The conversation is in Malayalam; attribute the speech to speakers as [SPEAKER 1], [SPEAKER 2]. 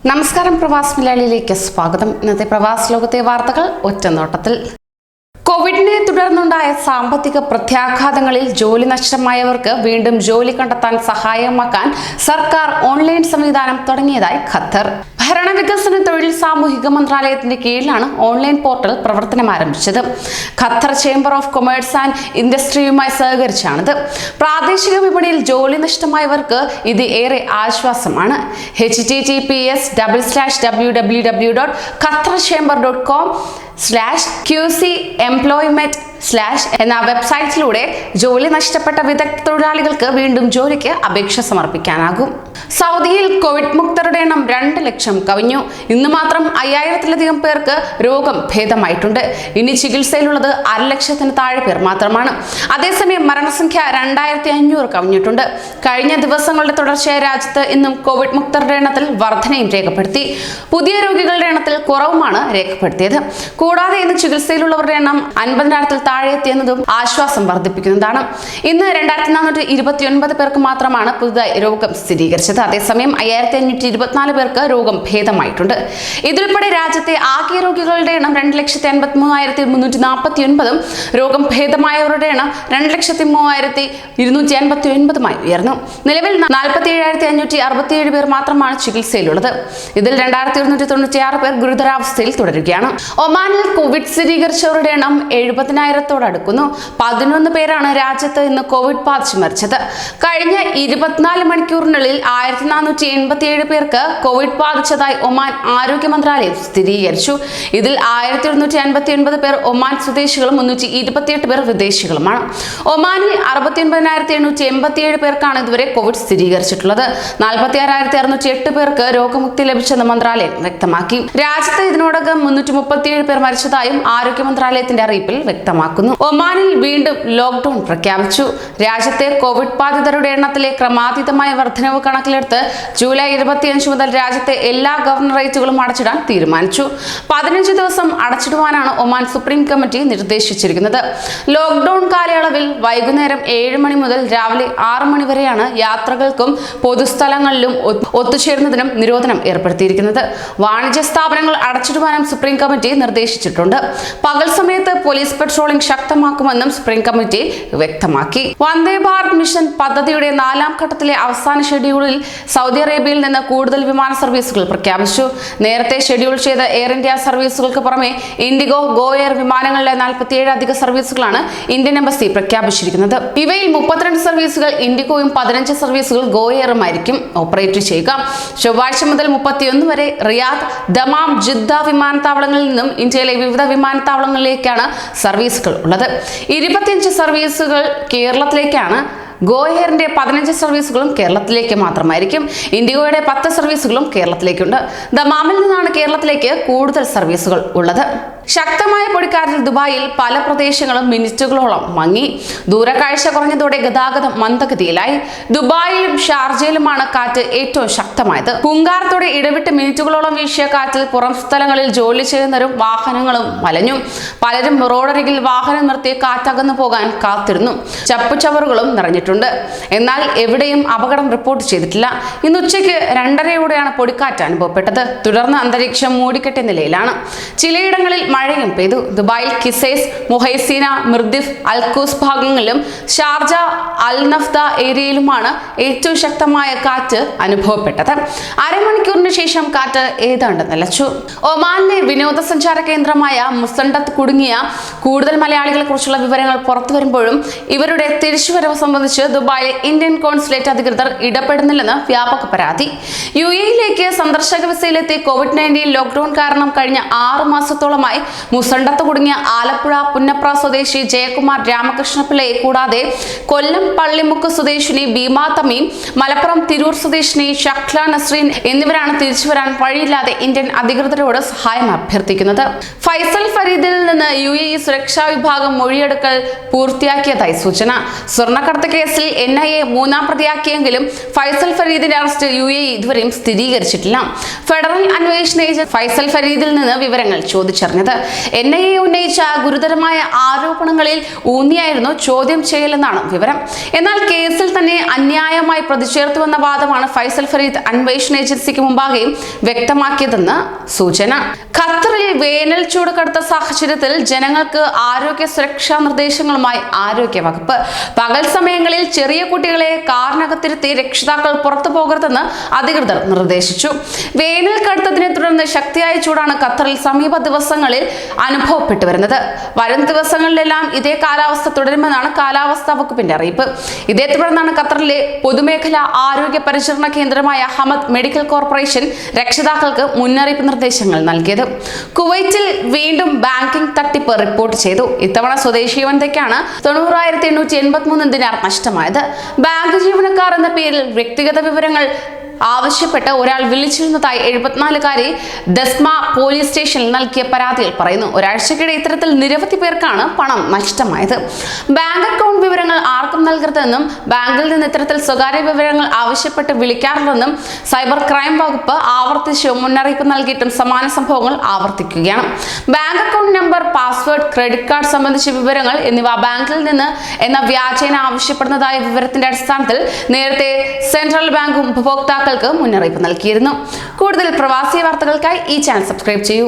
[SPEAKER 1] നമസ്കാരം, പ്രവാസ് മലയാളിയിലേക്ക് സ്വാഗതം. ഇന്നത്തെ പ്രവാസ് ലോകത്തെ വാർത്തകൾ ഒറ്റനോട്ടത്തിൽ. കോവിഡിനെ തുടർന്നുണ്ടായ സാമ്പത്തിക പ്രത്യാഘാതങ്ങളിൽ ജോലി നഷ്ടമായവർക്ക് വീണ്ടും ജോലി കണ്ടെത്താൻ സഹായമാക്കാൻ സർക്കാർ ഓൺലൈൻ സംവിധാനം തുടങ്ങിയതായി ഖത്തർ. ഭരണവികസന തൊഴിൽ സാമൂഹിക മന്ത്രാലയത്തിന്റെ കീഴിലാണ് ഓൺലൈൻ പോർട്ടൽ പ്രവർത്തനം ആരംഭിച്ചത്. Qatar chamber of commerce and ഇൻഡസ്ട്രിയുമായി സഹകരിച്ചാണിത്. പ്രാദേശിക വിപണിയിൽ ജോലി നഷ്ടമായവർക്ക് ഇത് ഏറെ ആശ്വാസമാണ്. https://www.qatarchamber.com/QCemployment/ എന്ന വെബ്സൈറ്റിലൂടെ ജോലി നഷ്ടപ്പെട്ട വിദഗ്ധ തൊഴിലാളികൾക്ക് വീണ്ടും ജോലിക്ക് അപേക്ഷ സമർപ്പിക്കാനാകും. സൗദിയിൽ കോവിഡ് മുക്തരുടെ എണ്ണം 2 ലക്ഷം കവിഞ്ഞു. ഇന്ന് മാത്രം 5000-ലധികം പേർക്ക് രോഗം ഭേദമായിട്ടുണ്ട്. ഇനി ചികിത്സയിലുള്ളത് 1 ലക്ഷത്തിന് താഴെ പേർ മാത്രമാണ്. അതേസമയം മരണസംഖ്യ 2500 കവിഞ്ഞിട്ടുണ്ട്. കഴിഞ്ഞ ദിവസങ്ങളുടെ തുടർച്ചയായ രാജ്യത്ത് ഇന്നും കോവിഡ് മുക്തരുടെ എണ്ണത്തിൽ വർധനയും രേഖപ്പെടുത്തി. പുതിയ രോഗികളുടെ എണ്ണത്തിൽ കുറവുമാണ് രേഖപ്പെടുത്തിയത്. കൂടാതെ ഇന്ന് ചികിത്സയിലുള്ളവരുടെ എണ്ണം 50,000-ൽ താഴെ എത്തിയെന്നതും ആശ്വാസം വർദ്ധിപ്പിക്കുന്നതാണ്. ഇന്ന് 2429 പേർക്ക് മാത്രമാണ് പുതുതായി രോഗം സ്ഥിരീകരിച്ചത്. അതേസമയം 5524 പേർക്ക് രോഗം ഭേദമായിട്ടുണ്ട്. ഇതിലുൾപ്പെടെ രാജ്യത്തെ ആകെ രോഗികളുടെ എണ്ണം 2,83,349-ഉം രോഗം ഭേദമായവരുടെ എണ്ണം 2,03,289-മായി ഉയർന്നു. നിലവിൽ 47,567 പേർ മാത്രമാണ് ചികിത്സയിലുള്ളത്. ഇതിൽ 2,196 പേർ ഗുരുതരാവസ്ഥയിൽ തുടരുകയാണ്. ഒമാനിൽ കോവിഡ് സ്ഥിരീകരിച്ചവരുടെ എണ്ണം 70,000-തോടടുക്കുന്നു. 11 പേരാണ് രാജ്യത്ത് ഇന്ന് കോവിഡ് ബാധിച്ച് മരിച്ചത്. കഴിഞ്ഞ 24 മണിക്കൂറിനുള്ളിൽ 1487 പേർക്ക് കോവിഡ് ബാധിച്ചതായി ഒമാൻ ആരോഗ്യ മന്ത്രാലയം സ്ഥിരീകരിച്ചു. ഇതിൽ 1159 പേർ ഒമാൻ സ്വദേശികളും 328 പേർ വിദേശികളുമാണ്. ഒമാനിൽ 69,887 പേർക്കാണ് ഇതുവരെ കോവിഡ് സ്ഥിരീകരിച്ചിട്ടുള്ളത്. 46,608 പേർക്ക് രോഗമുക്തി ലഭിച്ചെന്ന് മന്ത്രാലയം വ്യക്തമാക്കി. രാജ്യത്ത് ഇതിനോടകം 337 പേർ മരിച്ചതായും ആരോഗ്യ മന്ത്രാലയത്തിന്റെ അറിയിപ്പിൽ വ്യക്തമാക്കുന്നു. ഒമാനിൽ വീണ്ടും ലോക്ക്ഡൌൺ പ്രഖ്യാപിച്ചു. രാജ്യത്തെ കോവിഡ് ബാധിതരുടെ എണ്ണത്തിലെ ക്രമാതീതമായ വർധനവ് കണക്കിലെടുത്ത് ജൂലൈ 25 മുതൽ രാജ്യത്തെ എല്ലാ ഗവർണറേറ്റുകളും അടച്ചിടാൻ തീരുമാനിച്ചു. 15 ദിവസം അടച്ചിടുവാനാണ് ഒമാൻ സുപ്രീം കമ്മിറ്റി നിർദ്ദേശിച്ചിരിക്കുന്നത്. ലോക്ക്ഡൌൺ കാലയളവിൽ വൈകുന്നേരം 7 മണി മുതൽ രാവിലെ 6 മണി വരെയാണ് യാത്രകൾക്കും പൊതുസ്ഥലങ്ങളിലും ഒത്തുചേരുന്നതിനും നിരോധനം ഏർപ്പെടുത്തിയിരിക്കുന്നത്. വാണിജ്യ സ്ഥാപനങ്ങൾ അടച്ചിടുവാനും സുപ്രീം കമ്മിറ്റി നിർദ്ദേശിച്ചിട്ടുണ്ട്. പകൽ സമയത്ത് പോലീസ് പെട്രോളിംഗ് ശക്തമാക്കുമെന്നും സുപ്രീം കമ്മിറ്റി വ്യക്തമാക്കി. വന്ദേ ഭാരത് മിഷൻ പദ്ധതിയുടെ 4ാം ഘട്ടത്തിലെ അവസാന ഷെഡ്യൂളിൽ സൗദി അറേബ്യയിൽ നിന്ന് കൂടുതൽ വിമാന സർവീസുകൾ പ്രഖ്യാപിച്ചു. നേരത്തെ ഷെഡ്യൂൾ ചെയ്ത എയർ ഇന്ത്യ സർവീസുകൾക്ക് പുറമെ ഇൻഡിഗോ, ഗോ എയർ വിമാനങ്ങളിലെ 47 അധിക സർവീസുകളാണ് ഇന്ത്യൻ എംബസി പ്രഖ്യാപിച്ചിരിക്കുന്നത്. ഇവയിൽ 32 സർവീസുകൾ ഇൻഡിഗോയും 15 സർവീസുകൾ ഗോ എയറുമായിരിക്കും ഓപ്പറേറ്റ് ചെയ്യുക. ചൊവ്വാഴ്ച മുതൽ 31 വരെ റിയാദ്, ദമാം, ജിദ്ദ വിമാനത്താവളങ്ങളിൽ നിന്നും ഇന്ത്യയിലെ വിവിധ വിമാനത്താവളങ്ങളിലേക്കാണ് സർവീസുകൾ ഉള്ളത്. 25 സർവീസുകൾ കേരളത്തിലേക്കാണ്. ഗോ എയറിന്റെ 15 സർവീസുകളും കേരളത്തിലേക്ക് മാത്രമായിരിക്കും. ഇൻഡിഗോയുടെ 10 സർവീസുകളും കേരളത്തിലേക്കുണ്ട്. ദമാമിൽ നിന്നാണ് കേരളത്തിലേക്ക് കൂടുതൽ സർവീസുകൾ ഉള്ളത്. ശക്തമായ പൊടിക്കാറ്റിൽ ദുബായിൽ പല പ്രദേശങ്ങളും മിനിറ്റുകളോളം മങ്ങി. ദൂരക്കാഴ്ച കുറഞ്ഞതോടെ ഗതാഗതം മന്ദഗതിയിലായി. ദുബായിലും ഷാർജയിലുമാണ് കാറ്റ് ഏറ്റവും ശക്തമായത്. പൂങ്കാരത്തോടെ ഇടവിട്ട് മിനിറ്റുകളോളം വീശിയ കാറ്റിൽ പുറം സ്ഥലങ്ങളിൽ ജോലി ചെയ്യുന്നവരും വാഹനങ്ങളും വലഞ്ഞു. പലരും റോഡരികിൽ വാഹനം നിർത്തി കാറ്റകന്നു പോകാൻ കാത്തിരുന്നു. ചപ്പുചവറുകളും നിറഞ്ഞിട്ടുണ്ട്. എന്നാൽ എവിടെയും അപകടം റിപ്പോർട്ട് ചെയ്തിട്ടില്ല. ഇന്ന് ഉച്ചയ്ക്ക് 2:30-യോടെയാണ് പൊടിക്കാറ്റ് അനുഭവപ്പെട്ടത്. തുടർന്ന് അന്തരീക്ഷം മൂടിക്കെട്ടിയ നിലയിലാണ്. ചിലയിടങ്ങളിൽ മഴയും പെയ്തു. ദുബായിൽ കിസൈസ്, മുഹൈസീന, മിർദിഫ്, അൽക്കൂസ് ഭാഗങ്ങളിലും ഷാർജ, അൽ നഫ്ദ ഏരിയയിലുമാണ് ഏറ്റവും ശക്തമായ കാറ്റ് അനുഭവപ്പെട്ടത്. അരമണിക്കൂറിന് ശേഷം കാറ്റ് ഏതാണ്ട് നിലച്ചു. ഒമാനിലെ വിനോദസഞ്ചാര കേന്ദ്രമായ മുസണ്ടത്ത് കുടുങ്ങിയ കൂടുതൽ മലയാളികളെ കുറിച്ചുള്ള വിവരങ്ങൾ പുറത്തു വരുമ്പോഴും ഇവരുടെ തിരിച്ചുവരവ് സംബന്ധിച്ച് ദുബായിലെ ഇന്ത്യൻ കോൺസുലേറ്റ് അധികൃതർ ഇടപെടുന്നില്ലെന്ന് വ്യാപക പരാതി. UAE-യിലേക്ക് സന്ദർശക വിസയിലെത്തി COVID-19 ലോക്ക്ഡൌൺ കാരണം കഴിഞ്ഞ 6 മാസത്തോളമായി മുസണ്ടത്ത് കുടുങ്ങിയ ആലപ്പുഴ പുന്നപ്ര സ്വദേശി ജയകുമാർ രാമകൃഷ്ണപിള്ളയെ കൂടാതെ കൊല്ലം പള്ളിമുക്ക് സ്വദേശിനി ഭീമാ തമീം, മലപ്പുറം തിരൂർ സ്വദേശിനി ഷഖ്ല നസ്രീൻ എന്നിവരാണ് തിരിച്ചുവരാൻ വഴിയില്ലാതെ ഇന്ത്യൻ അധികൃതരോട് സഹായം അഭ്യർത്ഥിക്കുന്നത്. ഫൈസൽ ഫരീദിൽ നിന്ന് UAE സുരക്ഷാ വിഭാഗം മൊഴിയെടുക്കൽ പൂർത്തിയാക്കിയതായി സൂചന. സ്വർണ്ണക്കടത്ത് കേസിൽ NIA 3ാം പ്രതിയാക്കിയെങ്കിലും ഫൈസൽ ഫരീദിന്റെ അറസ്റ്റ് UAE ഇതുവരെയും സ്ഥിരീകരിച്ചിട്ടില്ല. ഫെഡറൽ അന്വേഷണ ഏജന്റ് ഫൈസൽ ഫരീദിൽ നിന്ന് വിവരങ്ങൾ ചോദിച്ചറിഞ്ഞത് NIA ഉന്നയിച്ച ഗുരുതരമായ ആരോപണങ്ങളിൽ ഊന്നിയായിരുന്നു ചോദ്യം ചെയ്യലെന്നാണ് വിവരം. എന്നാൽ കേസിൽ തന്നെ അന്യായമായി പ്രതിചേർത്തുവെന്ന വാദമാണ് ഫൈസൽ ഫരീദ് അന്വേഷണ ഏജൻസിക്ക് മുമ്പാകെയും വ്യക്തമാക്കിയതെന്ന് സൂചന. ഖത്തറിൽ വേനൽ ചൂട് കടുത്ത സാഹചര്യത്തിൽ ജനങ്ങൾക്ക് ആരോഗ്യ സുരക്ഷാ നിർദ്ദേശങ്ങളുമായി ആരോഗ്യവകുപ്പ്. പകൽ സമയങ്ങളിൽ ചെറിയ കുട്ടികളെ കാറിനകത്തിരുത്തി രക്ഷിതാക്കൾ പുറത്തു പോകരുതെന്ന് അധികൃതർ നിർദ്ദേശിച്ചു. വേനൽ കടുത്തതിനെ തുടർന്ന് ശക്തിയായ ചൂടാണ് ഖത്തറിൽ സമീപ ദിവസങ്ങളിൽ അനുഭവപ്പെട്ടു വരുന്നത്. വരും ദിവസങ്ങളിലെല്ലാം ഇതേ കാലാവസ്ഥ തുടരുമെന്നാണ് കാലാവസ്ഥാ വകുപ്പിന്റെ അറിയിപ്പ്. ഇതേ തുടർന്നാണ് ഖത്തറിലെ പൊതുമേഖലാ ആരോഗ്യ പരിചരണ കേന്ദ്രമായ ഹമദ് മെഡിക്കൽ കോർപ്പറേഷൻ രക്ഷിതാക്കൾക്ക് മുന്നറിയിപ്പ് നിർദ്ദേശങ്ങൾ നൽകിയത്. കുവൈറ്റിൽ വീണ്ടും ബാങ്കിംഗ് തട്ടിപ്പ് റിപ്പോർട്ട് ചെയ്തു. ഇത്തവണ സ്വദേശി വനിതയ്ക്കാണ് 90,883 ദിനാർ നഷ്ടമായത്. ബാങ്ക് ജീവനക്കാർ എന്ന പേരിൽ വ്യക്തിഗത വിവരങ്ങൾ ആവശ്യപ്പെട്ട് ഒരാൾ വിളിച്ചിരുന്നതായി 74-കാരി ദസ്മ പോലീസ് സ്റ്റേഷനിൽ നൽകിയ പരാതിയിൽ പറയുന്നു. ഒരാഴ്ചക്കിടെ ഇത്തരത്തിൽ നിരവധി പേർക്കാണ് പണം നഷ്ടമായത്. ബാങ്ക് അക്കൗണ്ട് വിവരങ്ങൾ ആർക്കും നൽകരുതെന്നും ബാങ്കിൽ നിന്ന് ഇത്തരത്തിൽ സ്വകാര്യ വിവരങ്ങൾ ആവശ്യപ്പെട്ട് വിളിക്കാറില്ലെന്നും സൈബർ ക്രൈം വകുപ്പ് ആവർത്തിച്ച് മുന്നറിയിപ്പ് നൽകിയിട്ടും സമാന സംഭവങ്ങൾ ആവർത്തിക്കുകയാണ്. Bank account number, password, credit card സംബന്ധിച്ച വിവരങ്ങൾ എന്നിവ ബാങ്കിൽ നിന്ന് എന്ന വ്യാജേന ആവശ്യപ്പെടുന്നതായ വിവരത്തിന്റെ അടിസ്ഥാനത്തിൽ നേരത്തെ സെൻട്രൽ ബാങ്കും ഉപഭോക്താക്കൾക്ക് മുന്നറിയിപ്പ് നൽകിയിരുന്നു. കൂടുതൽ പ്രവാസി വാർത്തകൾക്കായി ഈ ചാനൽ സബ്സ്ക്രൈബ് ചെയ്യൂ.